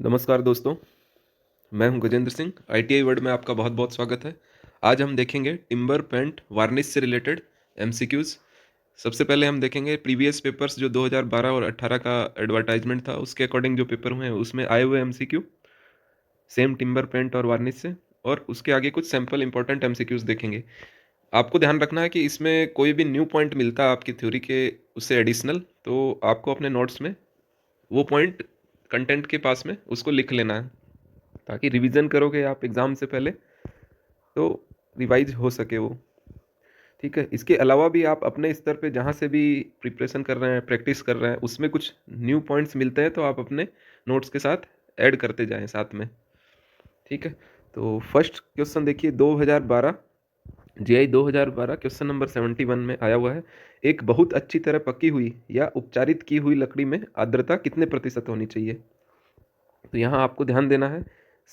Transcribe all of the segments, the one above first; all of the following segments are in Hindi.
नमस्कार दोस्तों, मैं हूं गजेंद्र सिंह। आईटीआई वर्ड में आपका बहुत बहुत स्वागत है। आज हम देखेंगे टिम्बर पेंट वार्निश से रिलेटेड एमसीक्यूज़। सबसे पहले हम देखेंगे प्रीवियस पेपर्स जो 2012 और 18 का एडवर्टाइजमेंट था उसके अकॉर्डिंग जो पेपर हुए हैं उसमें आए हुए एमसीक्यू सेम टिम्बर पेंट और वार्निश से, और उसके आगे कुछ सैम्पल इंपॉर्टेंट एमसीक्यूज़ देखेंगे। आपको ध्यान रखना है कि इसमें कोई भी न्यू पॉइंट मिलता है आपकी थ्योरी के उससे एडिशनल, तो आपको अपने नोट्स में वो पॉइंट कंटेंट के पास में उसको लिख लेना है, ताकि रिवीजन करोगे आप एग्ज़ाम से पहले तो रिवाइज हो सके वो। ठीक है, इसके अलावा भी आप अपने स्तर पे जहाँ से भी प्रिपरेशन कर रहे हैं, प्रैक्टिस कर रहे हैं, उसमें कुछ न्यू पॉइंट्स मिलते हैं तो आप अपने नोट्स के साथ ऐड करते जाएं साथ में। ठीक है, तो फर्स्ट क्वेश्चन देखिए 2012 जीआई 2012 क्वेश्चन नंबर 71 में आया हुआ है। एक बहुत अच्छी तरह पकी हुई या उपचारित की हुई लकड़ी में आर्द्रता कितने प्रतिशत होनी चाहिए? तो यहाँ आपको ध्यान देना है,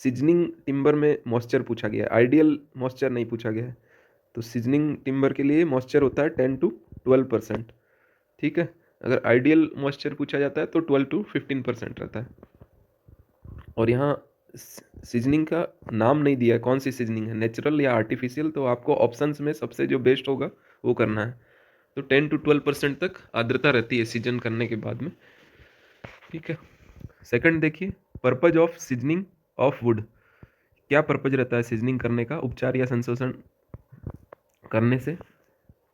सीजनिंग टिम्बर में मॉइस्चर पूछा गया है, आइडियल मॉइस्चर नहीं पूछा गया है। तो सीजनिंग टिम्बर के लिए मॉइस्चर होता है 10 to 12%। ठीक है, अगर आइडियल मॉइस्चर पूछा जाता है तो 12 to 15% रहता है। और यहाँ सीजनिंग का नाम नहीं दिया है, कौन सी सीजनिंग है, नेचुरल या आर्टिफिशियल, तो आपको ऑप्शंस में सबसे जो बेस्ट होगा वो करना है। तो 10 to 12% तक आर्द्रता रहती है सीजन करने के बाद में। ठीक है, सेकंड देखिए, purpose of seasoning of would. क्या पर्पज रहता है सीजनिंग करने का? उपचार या संशोधन करने से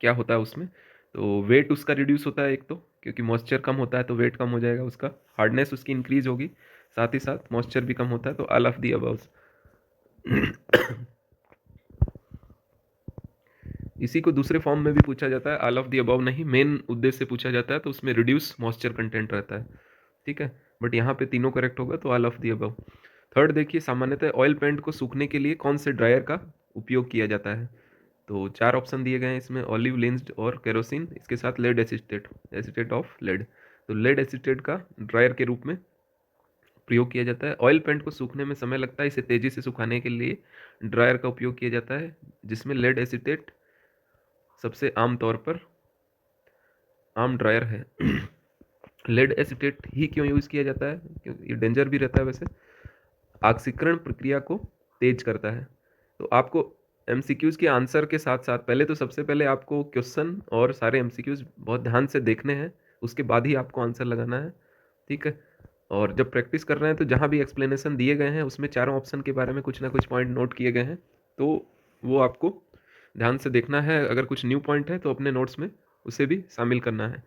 क्या होता है उसमें? तो वेट उसका रिड्यूस होता है एक तो, क्योंकि मॉइस्चर कम होता है तो वेट कम हो जाएगा उसका, हार्डनेस उसकी इंक्रीज होगी, साथ ही साथ मॉइस्चर भी कम होता है। तो ऑल ऑफ दी अबव। इसी को दूसरे फॉर्म में भी पूछा जाता है, ऑल ऑफ दी अबव नहीं, मेन उद्देश्य से पूछा जाता है तो उसमें रिड्यूस मॉइस्चर कंटेंट रहता है। ठीक है, बट यहाँ पे तीनों करेक्ट होगा तो all of the above. Third देखिए, सामान्यतः ऑयल पेंट को सूखने के लिए कौन से ड्रायर का उपयोग किया जाता है? तो चार ऑप्शन दिए गए हैं इसमें, ऑलिव, लिंस्ड और केरोसिन, इसके साथ lead acetate, acetate of lead. तो लेड एसिटेट का ड्रायर के रूप में प्रयोग किया जाता है। ऑयल पेंट को सूखने में समय लगता है, इसे तेजी से सुखाने के लिए ड्रायर का उपयोग किया जाता है, जिसमें लेड एसिटेट सबसे आम तौर पर आम ड्रायर है। लेड एसिटेट ही क्यों यूज़ किया जाता है? क्योंकि ये डेंजर भी रहता है वैसे, ऑक्सीकरण प्रक्रिया को तेज करता है। तो आपको एमसीक्यूज़ के आंसर के साथ साथ पहले तो सबसे पहले आपको क्वेश्चन और सारे एमसीक्यूज़ बहुत ध्यान से देखने हैं, उसके बाद ही आपको आंसर लगाना है। ठीक है, और जब प्रैक्टिस कर रहे हैं तो जहाँ भी एक्सप्लेनेशन दिए गए हैं उसमें चारों ऑप्शन के बारे में कुछ ना कुछ पॉइंट नोट किए गए हैं, तो वो आपको ध्यान से देखना है। अगर कुछ न्यू पॉइंट है तो अपने नोट्स में उसे भी शामिल करना है,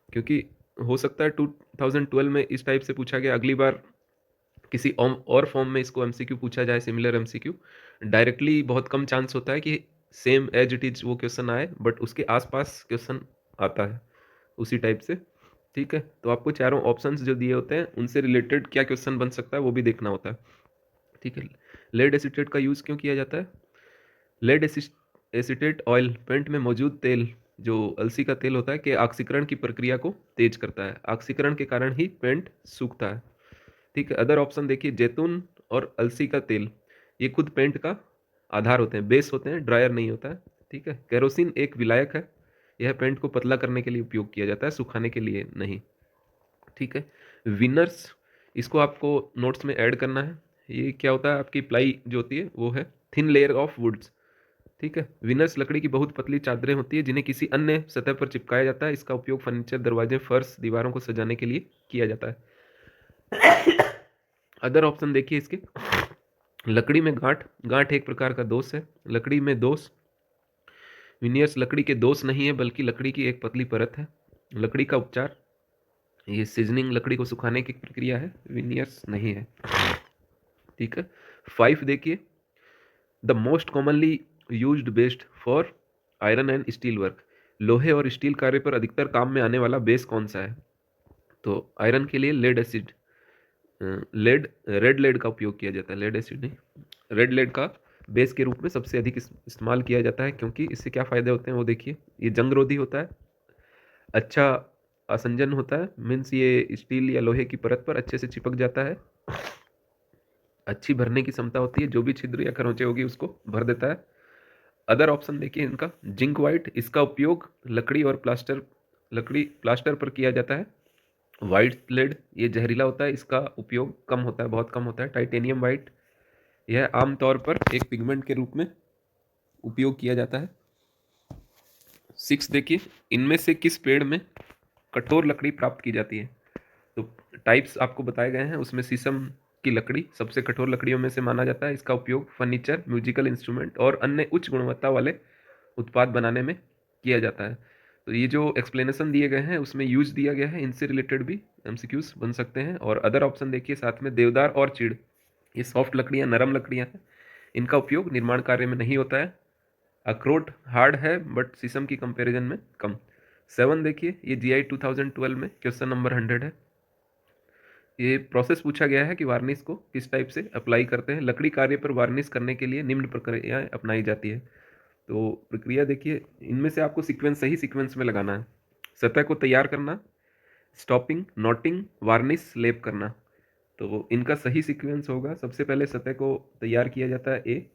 क्योंकि हो सकता है 2012 में इस टाइप से पूछा गया, अगली बार किसी और फॉर्म में इसको एमसीक्यू पूछा जाए, सिमिलर एमसीक्यू। डायरेक्टली बहुत कम चांस होता है कि सेम एज इट इज वो क्वेश्चन आए, बट उसके आसपास क्वेश्चन आता है उसी टाइप से। ठीक है, तो आपको चारों ऑप्शंस जो दिए होते हैं उनसे रिलेटेड क्या क्वेश्चन बन सकता है वो भी देखना होता है। ठीक है, लेड एसिटेट का यूज़ क्यों किया जाता है? लेड एसिटेट ऑयल पेंट में मौजूद तेल, जो अलसी का तेल होता है, कि ऑक्सीकरण की प्रक्रिया को तेज करता है। ऑक्सीकरण के कारण ही पेंट सूखता है। ठीक है, अदर ऑप्शन देखिए, जैतून और अलसी का तेल, ये खुद पेंट का आधार होते हैं, बेस होते हैं, ड्रायर नहीं होता है। ठीक है, केरोसिन एक विलायक है, यह पेंट को पतला करने के लिए उपयोग किया जाता है, सुखाने के लिए नहीं। ठीक है, विनर्स, इसको आपको नोट्स में ऐड करना है। ये क्या होता है? आपकी प्लाई जो होती है वो है थिन लेयर ऑफ वुड्स। ठीक है, विनर्स लकड़ी की बहुत पतली चादरें होती है जिन्हें किसी अन्य सतह पर चिपकाया जाता है। इसका उपयोग फर्नीचर, दरवाजे, फर्श, दीवारों को सजाने के लिए किया जाता है। अदर ऑप्शन देखिए इसके, लकड़ी में गांठ, गांठ एक प्रकार का दोष है, लकड़ी में दोष, विनियर्स लकड़ी के दोष नहीं है बल्कि लकड़ी की एक पतली परत है। लकड़ी का उपचार, ये सीजनिंग लकड़ी को सुखाने की प्रक्रिया है, विनियर्स नहीं है। ठीक है, 5 देखिए, the most commonly used based for iron and steel work, लोहे और स्टील कार्य पर अधिकतर काम में आने वाला बेस कौन सा है? तो आयरन के लिए lead acid, lead, red lead का उपयोग किया जाता है, लेड एसिड नहीं, रेड लेड का बेस के रूप में सबसे अधिक इस्तेमाल किया जाता है। क्योंकि इससे क्या फ़ायदे होते हैं वो देखिए, ये जंगरोधी होता है, अच्छा आसंजन होता है, मीन्स ये स्टील या लोहे की परत पर अच्छे से चिपक जाता है, अच्छी भरने की क्षमता होती है, जो भी छिद्र या खरोंचे होगी उसको भर देता है। अदर ऑप्शन देखिए इनका, जिंक वाइट, इसका उपयोग लकड़ी और प्लास्टर, लकड़ी प्लास्टर पर किया जाता है, वाइट लेड ये जहरीला होता है, इसका उपयोग कम होता है, बहुत कम होता है। टाइटेनियम वाइट यह आमतौर पर एक पिगमेंट के रूप में उपयोग किया जाता है। 6 देखिए, इनमें से किस पेड़ में कठोर लकड़ी प्राप्त की जाती है? तो टाइप्स आपको बताए गए हैं, उसमें शीशम की लकड़ी सबसे कठोर लकड़ियों में से माना जाता है। इसका उपयोग फर्नीचर, म्यूजिकल इंस्ट्रूमेंट और अन्य उच्च गुणवत्ता वाले उत्पाद बनाने में किया जाता है। तो ये जो एक्सप्लेनेशन दिए गए हैं उसमें यूज दिया गया है, इनसे रिलेटेड भी एमसीक्यूज बन सकते हैं। और अदर ऑप्शन देखिए साथ में, देवदार और चीड़ ये सॉफ्ट लकड़ियाँ, नरम लकड़ियाँ हैं, इनका उपयोग निर्माण कार्य में नहीं होता है। अखरोट हार्ड है बट शीशम की कंपैरिजन में कम। 7 देखिए, ये जीआई 2012 में क्वेश्चन नंबर 100 है। ये प्रोसेस पूछा गया है कि वार्निश को किस टाइप से अप्लाई करते हैं। लकड़ी कार्य पर वार्निश करने के लिए निम्न प्रक्रियाएं अपनाई जाती है। तो प्रक्रिया देखिए, इनमें से आपको सीक्वेंस सही सीक्वेंस में लगाना है। सतह को तैयार करना, स्टॉपिंग, नोटिंग, वार्निश, लेप करना। तो इनका सही सीक्वेंस होगा, सबसे पहले सतह को तैयार किया जाता है ए,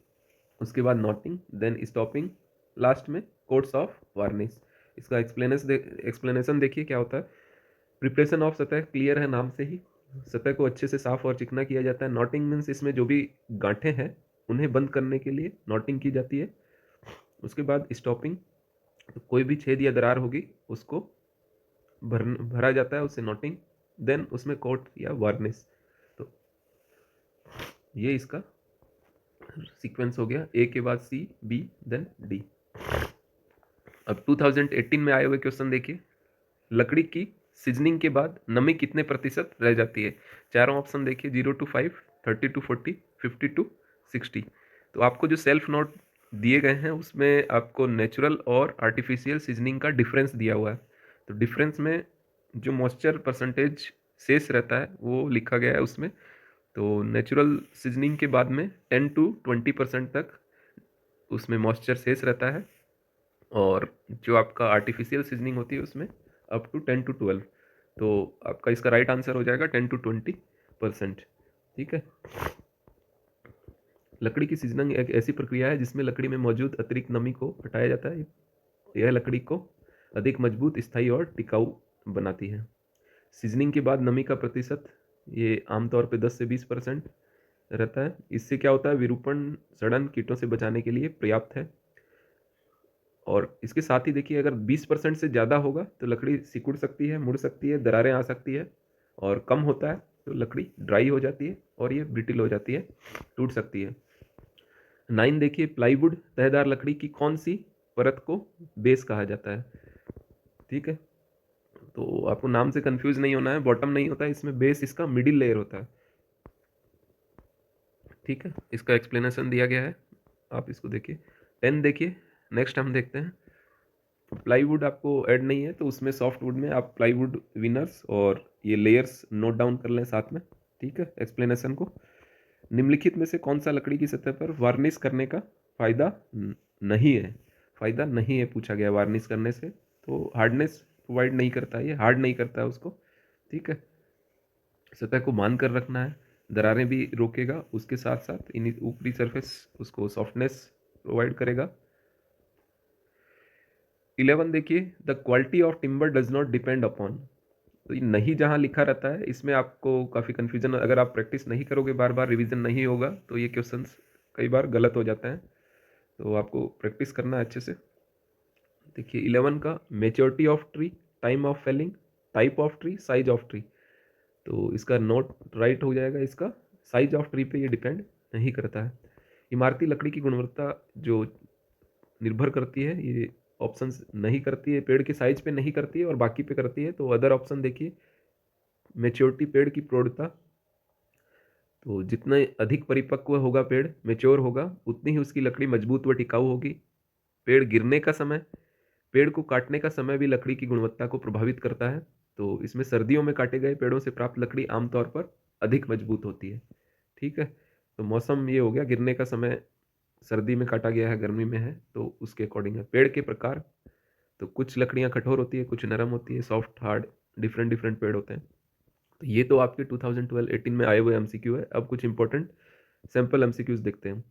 उसके बाद नोटिंग, देन स्टॉपिंग, लास्ट में कोट्स ऑफ वार्निश। इसका एक्सप्लेनेशन देखिए क्या होता है। प्रिपरेशन ऑफ सतह क्लियर है नाम से ही, सतह को अच्छे से साफ और चिकना किया जाता है। नोटिंग मीन्स इसमें जो भी गांठें हैं उन्हें बंद करने के लिए नोटिंग की जाती है। उसके बाद स्टॉपिंग, तो कोई भी छेद या दरार होगी उसको भरा जाता है, उससे नोटिंग, देन उसमें कोट या वार्निश। तो ये इसका सीक्वेंस हो गया, ए के बाद सी, बी, देन डी। अब 2018 में आए हुए क्वेश्चन देखिए, लकड़ी की सीजनिंग के बाद नमी कितने प्रतिशत रह जाती है? चारों ऑप्शन देखिए, 0 to 5, 30 to 40, 50 to 60। तो आपको जो सेल्फ नोट दिए गए हैं उसमें आपको नेचुरल और आर्टिफिशियल सीजनिंग का डिफरेंस दिया हुआ है। तो डिफरेंस में जो मॉइस्चर परसेंटेज शेष रहता है वो लिखा गया है उसमें। तो नेचुरल सीजनिंग के बाद में 10 to 20% तक उसमें मॉइस्चर शेष रहता है, और जो आपका आर्टिफिशियल सीजनिंग होती है उसमें अप टू 10 to 12। तो आपका इसका राइट आंसर हो जाएगा 10 to 20%। ठीक है। लकड़ी की सीजनिंग एक ऐसी प्रक्रिया है जिसमें लकड़ी में मौजूद अतिरिक्त नमी को हटाया जाता है। यह लकड़ी को अधिक मजबूत, स्थायी और टिकाऊ बनाती है। सीजनिंग के बाद नमी का प्रतिशत ये आमतौर पे 10 से 20% रहता है। इससे क्या होता है, विरूपण, सड़न, कीटों से बचाने के लिए पर्याप्त है। और इसके साथ ही देखिए, अगर 20% से ज़्यादा होगा तो लकड़ी सिकुड़ सकती है, मुड़ सकती है, दरारें आ सकती है। और कम होता है तो लकड़ी ड्राई हो जाती है और ये ब्रिटिल हो जाती है, टूट सकती है। 9 देखिए, प्लाईवुड तहदार लकड़ी की कौन सी परत को बेस कहा जाता है? ठीक है, तो आपको नाम से कंफ्यूज नहीं होना है, बॉटम नहीं होता है इसमें, बेस इसका मिडिल लेयर होता है। ठीक है, इसका एक्सप्लेनेशन दिया गया है, आप इसको देखिए। 10 देखिए, नेक्स्ट हम देखते हैं। प्लाईवुड आपको ऐड नहीं है तो उसमें सॉफ्टवुड में आप प्लाईवुड विनर्स और ये लेयर्स नोट डाउन कर लें साथ में। ठीक है, एक्सप्लेनेशन को। निम्नलिखित में से कौन सा लकड़ी की सतह पर वार्निश करने का फायदा नहीं है? फायदा नहीं है पूछा गया वार्निश करने से, तो हार्डनेस प्रोवाइड नहीं करता है, ये हार्ड नहीं करता है उसको। ठीक है, सतह को मान कर रखना है, दरारें भी रोकेगा, उसके साथ साथ इन ऊपरी सरफेस उसको सॉफ्टनेस प्रोवाइड करेगा। 11 देखिए, the quality of timber does not depend upon. तो ये नहीं जहाँ लिखा रहता है इसमें आपको काफ़ी कन्फ्यूजन, अगर आप प्रैक्टिस नहीं करोगे, बार बार रिवीजन नहीं होगा तो ये क्वेश्चंस कई बार गलत हो जाते हैं। तो आपको प्रैक्टिस करना है अच्छे से। देखिए 11 का, maturity of tree, time of Fehling, type of tree, size of tree. तो इसका नोट राइट हो जाएगा, इसका साइज ऑफ ट्री पे ये डिपेंड नहीं करता है। इमारती लकड़ी की गुणवत्ता जो निर्भर करती है, ये ऑप्शंस नहीं करती है, पेड़ के साइज पे नहीं करती है और बाकी पे करती है। तो अदर ऑप्शन देखिए, मेच्योरिटी, पेड़ की प्रौढ़ता, तो जितना अधिक परिपक्व होगा पेड़, मेच्योर होगा, उतनी ही उसकी लकड़ी मजबूत व टिकाऊ होगी। पेड़ गिरने का समय, पेड़ को काटने का समय भी लकड़ी की गुणवत्ता को प्रभावित करता है। तो इसमें सर्दियों में काटे गए पेड़ों से प्राप्त लकड़ी आमतौर पर अधिक मजबूत होती है। ठीक है, तो मौसम ये हो गया, गिरने का समय सर्दी में काटा गया है, गर्मी में है, तो उसके अकॉर्डिंग है। पेड़ के प्रकार, तो कुछ लकड़ियाँ कठोर होती है, कुछ नरम होती है, सॉफ्ट, हार्ड, डिफरेंट डिफरेंट पेड़ होते हैं। तो ये तो आपके 2012-18 में आए हुए एमसीक्यू है। अब कुछ इंपॉर्टेंट सैम्पल एमसीक्यूज देखते हैं।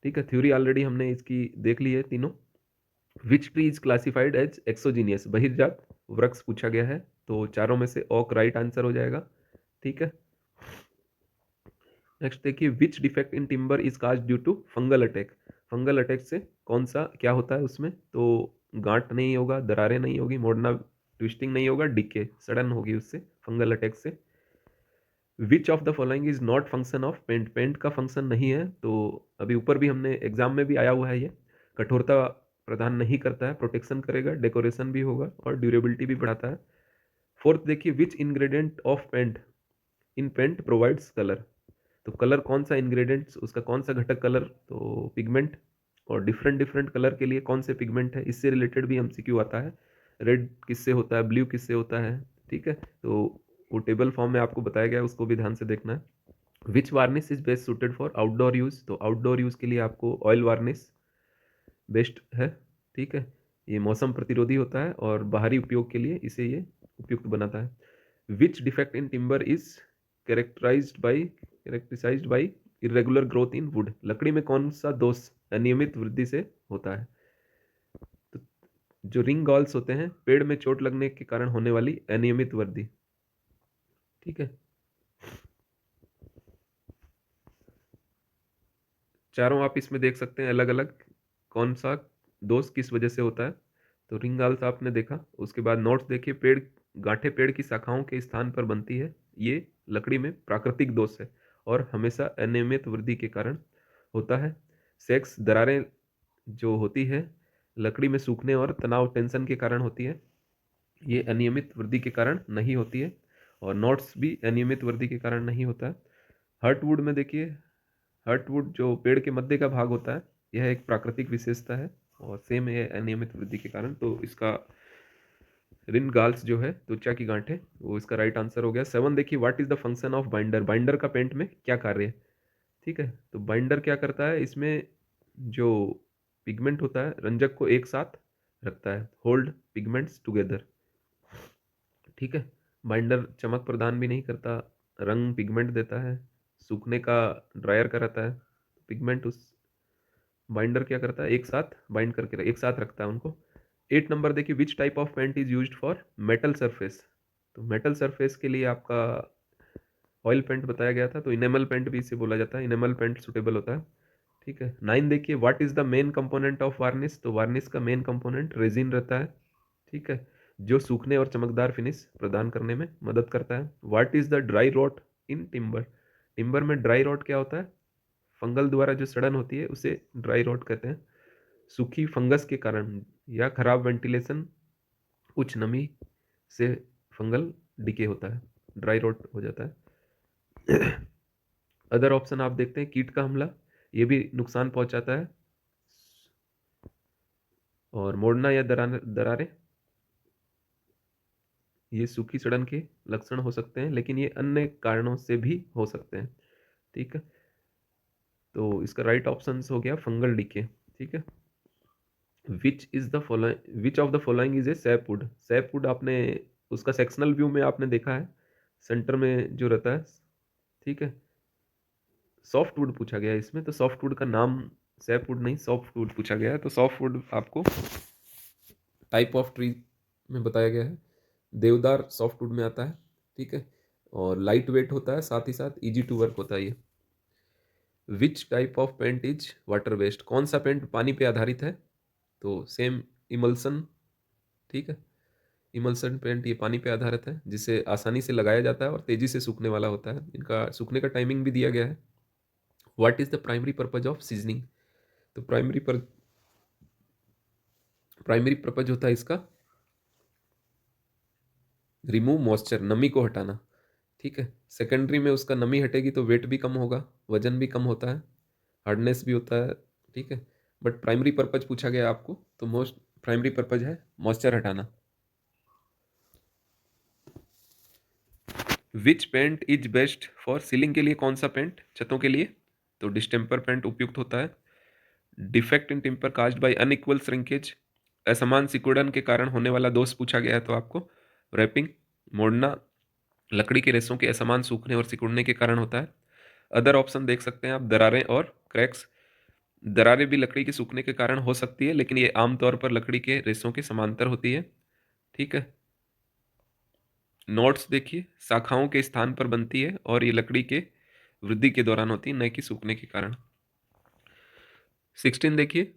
ठीक है, थ्योरी ऑलरेडी हमने इसकी देख ली है तीनों। Which tree is classified as exogenous, बहिर्जात? वृक्ष पूछा गया है, तो चारों में से ओक राइट आंसर हो जाएगा। ठीक है, नेक्स्ट देखिए, which defect in timber is caused due to fungal attack. Fungal attack से कौन सा क्या होता है उसमें, तो गांठ नहीं होगा, दरारें नहीं होगी, मोड़ना ट्विस्टिंग नहीं होगा, डिके सडन होगी उससे, फंगल अटैक से। Which of the following is not function of paint, paint का फंक्शन नहीं है, तो अभी ऊपर भी हमने एग्जाम में भी आया हुआ है ये, कठोरता प्रदान नहीं करता है, प्रोटेक्शन करेगा, डेकोरेशन भी होगा और ड्यूरेबिलिटी भी बढ़ाता है। फोर्थ देखिए, which ingredient of paint in paint provides colour, तो कलर कौन सा इंग्रेडिएंट्स, उसका कौन सा घटक कलर, तो पिगमेंट, और डिफरेंट डिफरेंट कलर के लिए कौन से पिगमेंट है, इससे रिलेटेड भी एमसीक्यू आता है, रेड किससे होता है, ब्लू किससे होता है। ठीक है, तो वो टेबल फॉर्म में आपको बताया गया है, उसको भी ध्यान से देखना है। Which varnish is best suited for outdoor use, तो आउटडोर यूज के लिए आपको ऑयल वार्निश बेस्ट है। ठीक है, ये मौसम प्रतिरोधी होता है और बाहरी उपयोग के लिए इसे ये उपयुक्त बनाता है। Which defect in timber is characterized by irregular growth in wood, लकड़ी में कौन सा दोष अनियमित वृद्धि से होता है, तो जो रिंग गॉल्स होते हैं, पेड़ में चोट लगने के कारण होने वाली अनियमित वृद्धि। ठीक है, चारों आप इसमें देख सकते हैं अलग अलग कौन सा दोष किस वजह से होता है। तो रिंग गॉल्स आपने देखा, उसके बाद नोट्स देखिए, पेड़ गांठें पेड़ की शाखाओं के स्थान पर बनती है, ये लकड़ी में प्राकृतिक दोष है और हमेशा अनियमित वृद्धि के कारण होता है। सेक्स, दरारें जो होती है लकड़ी में सूखने और तनाव टेंशन के कारण होती है, ये अनियमित वृद्धि के कारण नहीं होती है, और नॉट्स भी अनियमित वृद्धि के कारण नहीं होता है। हर्टवुड में देखिए, हर्टवुड जो पेड़ के मध्य का भाग होता है, यह एक प्राकृतिक विशेषता है और सेम है अनियमित वृद्धि के कारण, तो इसका रिन गाल्स जो है त्वचा की गांठें, वो इसका राइट आंसर हो गया। 7 देखिए, what is the function of binder, binder का पेंट में क्या कार्य है। ठीक है, तो बाइंडर क्या करता है, इसमें जो पिगमेंट होता है रंजक को एक साथ रखता है, होल्ड पिगमेंट्स टुगेदर। ठीक है, बाइंडर चमक प्रदान भी नहीं करता, रंग पिगमेंट देता है, सूखने का ड्रायर कराता है, पिगमेंट उस बाइंडर क्या करता है, एक साथ बाइंड करके एक साथ रखता है उनको। 8 नंबर देखिए, which type of paint is used for metal surface, तो मेटल सरफेस के लिए आपका ऑयल पेंट बताया गया था, तो इनेमल पेंट भी इसे बोला जाता है, इनेमल पेंट सुटेबल होता है। ठीक है, 9 देखिए, what is the main component of varnish, तो वार्निश का मेन कंपोनेंट रेजिन रहता है। ठीक है, जो सूखने और चमकदार फिनिश प्रदान करने में मदद करता है। What is the dry rot in timber, timber में ड्राई रॉट क्या होता है, फंगल द्वारा जो सड़न होती है उसे ड्राई रॉट कहते हैं। सूखी फंगस के कारण या खराब वेंटिलेशन, उच्च नमी से फंगल डिके होता है, ड्राई रॉट हो जाता है। अदर ऑप्शन आप देखते हैं, कीट का हमला, ये भी नुकसान पहुंचाता है, और मोड़ना या दरारें, ये सूखी सड़न के लक्षण हो सकते हैं, लेकिन ये अन्य कारणों से भी हो सकते हैं। ठीक है, तो इसका राइट ऑप्शन हो गया फंगल डिके। ठीक है, विच of the following is A sapwood, sapwood आपने उसका सेक्शनल व्यू में आपने देखा है, सेंटर में जो रहता है। ठीक है, सॉफ्टवुड पूछा गया है इसमें, तो सॉफ्टवुड का नाम सैपवुड नहीं सॉफ्टवुड पूछा गया है, तो सॉफ्टवुड आपको टाइप ऑफ ट्री में बताया गया है, देवदार सॉफ्टवुड में आता है। ठीक है, और लाइट वेट होता है, साथ ही साथ इजी टू वर्क होता है ये। Which type of paint is water based, कौन सा पेंट पानी पे आधारित है, तो सेम इमल्सन। ठीक है, इमल्सन पेंट ये पानी पे आधारित है, जिसे आसानी से लगाया जाता है और तेजी से सूखने वाला होता है, इनका सूखने का टाइमिंग भी दिया गया है। What is the primary purpose of seasoning, तो प्राइमरी पर्पज होता है इसका रिमूव मॉइस्चर, नमी को हटाना। ठीक है, सेकेंडरी में उसका नमी हटेगी तो वेट भी कम होगा, वजन भी कम होता है, हार्डनेस भी होता है। ठीक है, बट प्राइमरी पर्पज पूछा गया आपको, तो मोस्ट प्राइमरी पर्पज है मॉइस्चर हटाना। Which paint is best for ceiling के लिए, कौन सा पेंट छतों के लिए, तो डिस्टेम्पर पेंट उपयुक्त होता है। Defect in temper caused by unequal shrinkage, असमान सिकुड़न के कारण होने वाला दोष पूछा गया है, तो आपको रैपिंग, मोड़ना, लकड़ी के रेशों के असमान सूखने और सिकुड़ने के कारण होता है। अदर ऑप्शन देख सकते हैं आप, दरारें और क्रैक्स, दरारें भी लकड़ी के सूखने के कारण हो सकती है, लेकिन ये आमतौर पर लकड़ी के रेशों के समांतर होती है। ठीक है, नॉट्स देखिए शाखाओं के स्थान पर बनती है और ये लकड़ी के वृद्धि के दौरान होती है, न कि सूखने के कारण। 16 देखिए,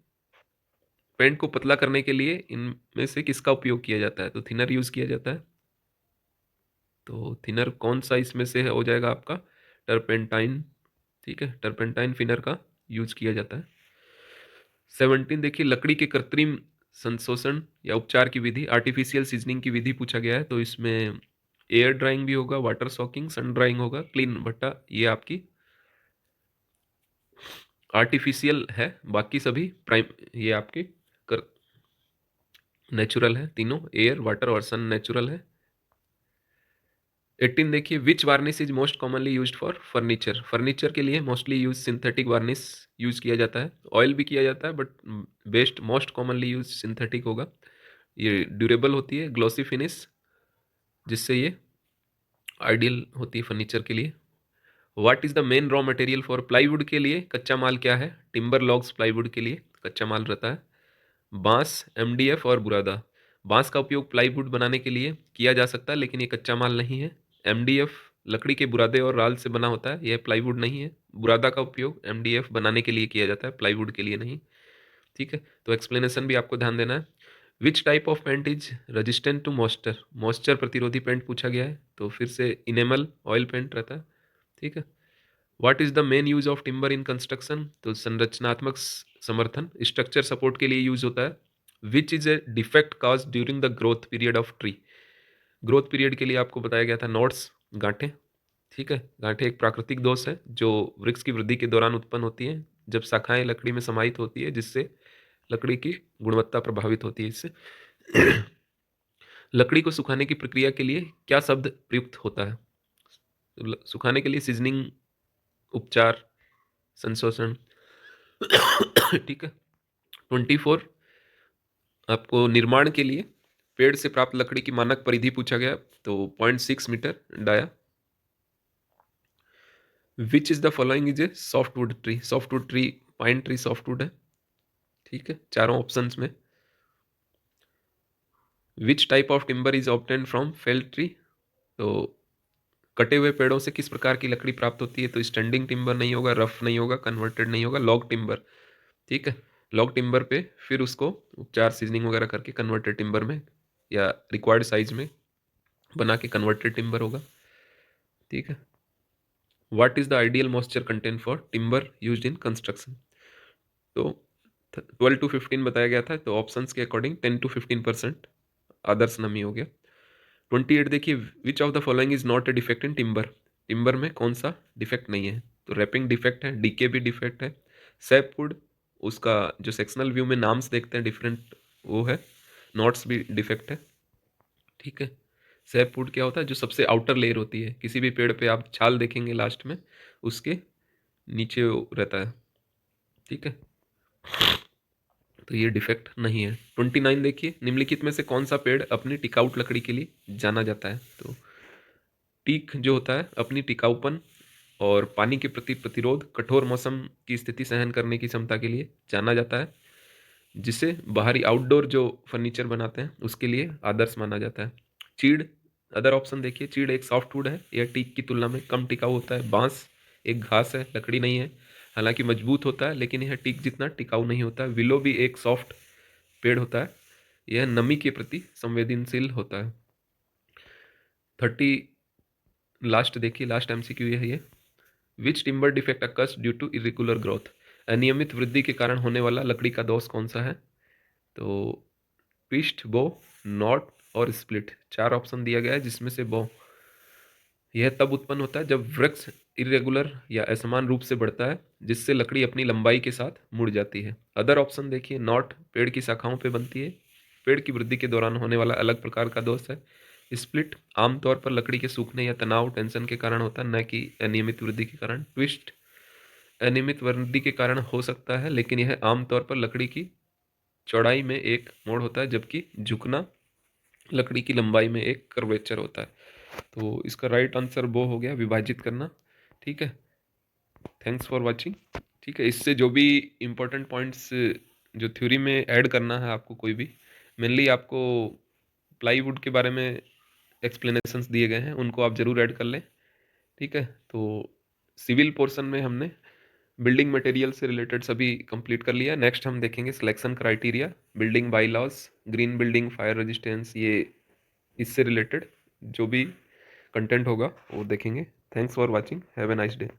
पेंट को पतला करने के लिए इनमें से किसका उपयोग किया जाता है? तो थिनर यूज किया जाता है। तो थिनर कौन सा इसमें से हो जाएगा आपका? टर्पेंटाइन। ठीक है, टर्पेंटाइन थिनर का यूज किया जाता है। 17 देखिए, लकड़ी के कृत्रिम संशोषण या उपचार की विधि, आर्टिफिशियल सीजनिंग की विधि पूछा गया है। तो इसमें एयर ड्राइंग भी होगा, वाटर सॉकिंग, सन ड्राइंग होगा, क्लीन भट्टा, ये आपकी आर्टिफिशियल है। बाकी सभी प्राइम, ये आपके कर नेचुरल है। तीनों एयर, वाटर और सन नेचुरल है। 18 देखिए, which varnish is most commonly used for furniture? Furniture के लिए mostly use synthetic varnish use किया जाता है। ऑयल भी किया जाता है but best most commonly use synthetic होगा। ये ड्यूरेबल होती है, ग्लॉसी फिनिश, जिससे ये आइडियल होती है फर्नीचर के लिए। What is the main raw material for plywood? के लिए कच्चा माल क्या है? टिम्बर लॉग्स प्लाईवुड के लिए कच्चा माल रहता है। बांस, एमडीएफ और बुरादा। बांस का उपयोग प्लाईवुड बनाने के लिए किया जा सकता है, लेकिन ये कच्चा माल नहीं है। एमडीएफ लकड़ी के बुरादे और राल से बना होता है, यह प्लाईवुड नहीं है। बुरादा का उपयोग एमडीएफ बनाने के लिए किया जाता है, प्लाईवुड के लिए नहीं। ठीक है, तो एक्सप्लेनेशन भी आपको ध्यान देना है। Which type of paint is resistant to moisture? Moisture प्रतिरोधी पेंट पूछा गया है, तो फिर से इनेमल ऑयल पेंट रहता है। ठीक है। What is the main use of timber in construction? तो संरचनात्मक समर्थन, स्ट्रक्चर सपोर्ट के लिए यूज होता है। Which is a defect cause during the growth period of tree? Growth period के लिए आपको बताया गया था नॉट्स, गांठें। ठीक है, गांठें एक प्राकृतिक दोष है जो वृक्ष की वृद्धि के दौरान उत्पन्न होती है, जब शाखाएं लकड़ी में समाहित होती है, जिससे लकड़ी की गुणवत्ता प्रभावित होती है इससे। लकड़ी को सुखाने की प्रक्रिया के लिए क्या शब्द प्रयुक्त होता है? तो सुखाने के लिए सीजनिंग, उपचार, संशोषण। ठीक है। 24 आपको निर्माण के लिए पेड़ से प्राप्त लकड़ी की मानक परिधि पूछा गया, तो 0.6 metre dia. Which is the following is a softwood tree? Softwood tree pine tree softwood है। ठीक है, चारों ऑप्शंस में। Which type of timber is obtain from felled tree? तो कटे हुए पेड़ों से किस प्रकार की लकड़ी प्राप्त होती है? तो स्टैंडिंग टिम्बर नहीं होगा, रफ नहीं होगा, कन्वर्टेड नहीं होगा, लॉग टिम्बर। ठीक है, लॉग टिम्बर पे फिर उसको उपचार सीजनिंग वगैरह करके कन्वर्टेड टिम्बर में या रिक्वायर्ड साइज में बना के कन्वर्टेड टिम्बर होगा। ठीक है। What is the ideal moisture content for timber used in construction? तो 12 to 15 बताया गया था, तो ऑप्शंस के अकॉर्डिंग 10 to 15% आदर्श नमी हो गया। 28 देखिए, विच of the following is not a defect in timber? Timber में कौन सा डिफेक्ट नहीं है? तो रैपिंग डिफेक्ट है, डीके भी डिफेक्ट है, सैपवुड उसका जो सेक्शनल व्यू में नाम्स देखते हैं डिफरेंट, वो है, नॉट्स भी डिफेक्ट है। ठीक है, सैपवुड क्या होता है? जो सबसे आउटर लेयर होती है, किसी भी पेड़ पे आप छाल देखेंगे लास्ट में उसके नीचे वो रहता है। ठीक है, तो ये डिफेक्ट नहीं है। 29 देखिए, निम्नलिखित में से कौन सा पेड़ अपनी टिकाऊ लकड़ी के लिए जाना जाता है? तो टीक जो होता है अपनी टिकाऊपन और पानी के प्रति प्रतिरोध, कठोर मौसम की स्थिति सहन करने की क्षमता के लिए जाना जाता है, जिसे बाहरी आउटडोर जो फर्नीचर बनाते हैं उसके लिए आदर्श माना जाता है। चीड़, अदर ऑप्शन देखिए, चीड़ एक सॉफ्टवुड है, यह टीक की तुलना में कम टिकाऊ होता है। बांस एक घास है, लकड़ी नहीं है, हालांकि मजबूत होता है, लेकिन यह टीक जितना टिकाऊ नहीं होता। विलो भी एक सॉफ्ट पेड़ होता है, यह नमी के प्रति संवेदनशील होता है। 30 लास्ट देखिए, लास्ट एमसीक्यू है ये। Which timber defect occurs due to irregular growth? अनियमित वृद्धि के कारण होने वाला लकड़ी का दोष कौन सा है? तो ट्विस्ट, बो, नॉट और स्प्लिट, चार ऑप्शन दिया गया है, जिसमें से बो, यह तब उत्पन्न होता है जब वृक्ष इरेगुलर या असमान रूप से बढ़ता है, जिससे लकड़ी अपनी लंबाई के साथ मुड़ जाती है। अदर ऑप्शन देखिए, नॉट पेड़ की शाखाओं पे बनती है, पेड़ की वृद्धि के दौरान होने वाला अलग प्रकार का दोष है। स्प्लिट आमतौर पर लकड़ी के सूखने या तनाव टेंशन के कारण होता है, न कि अनियमित वृद्धि के कारण। ट्विस्ट अनियमित वृद्धि के कारण हो सकता है, लेकिन यह आमतौर पर लकड़ी की चौड़ाई में एक मोड़ होता है, जबकि झुकना लकड़ी की लंबाई में एक कर्वेचर होता है। तो इसका राइट आंसर वो हो गया, विभाजित करना। ठीक है, थैंक्स फॉर वाचिंग। ठीक है, इससे जो भी इम्पोर्टेंट पॉइंट्स जो थ्योरी में ऐड करना है आपको, कोई भी, मेनली आपको प्लाईवुड के बारे में एक्सप्लेनेशंस दिए गए हैं उनको आप ज़रूर ऐड कर लें, ठीक है। तो सिविल पोर्शन में हमने बिल्डिंग मटेरियल से रिलेटेड सभी कंप्लीट कर लिया। नेक्स्ट हम देखेंगे selection criteria, building bylaws, green building, fire resistance, ये इससे रिलेटेड जो भी कंटेंट होगा वो देखेंगे। Thanks for watching, have a nice day.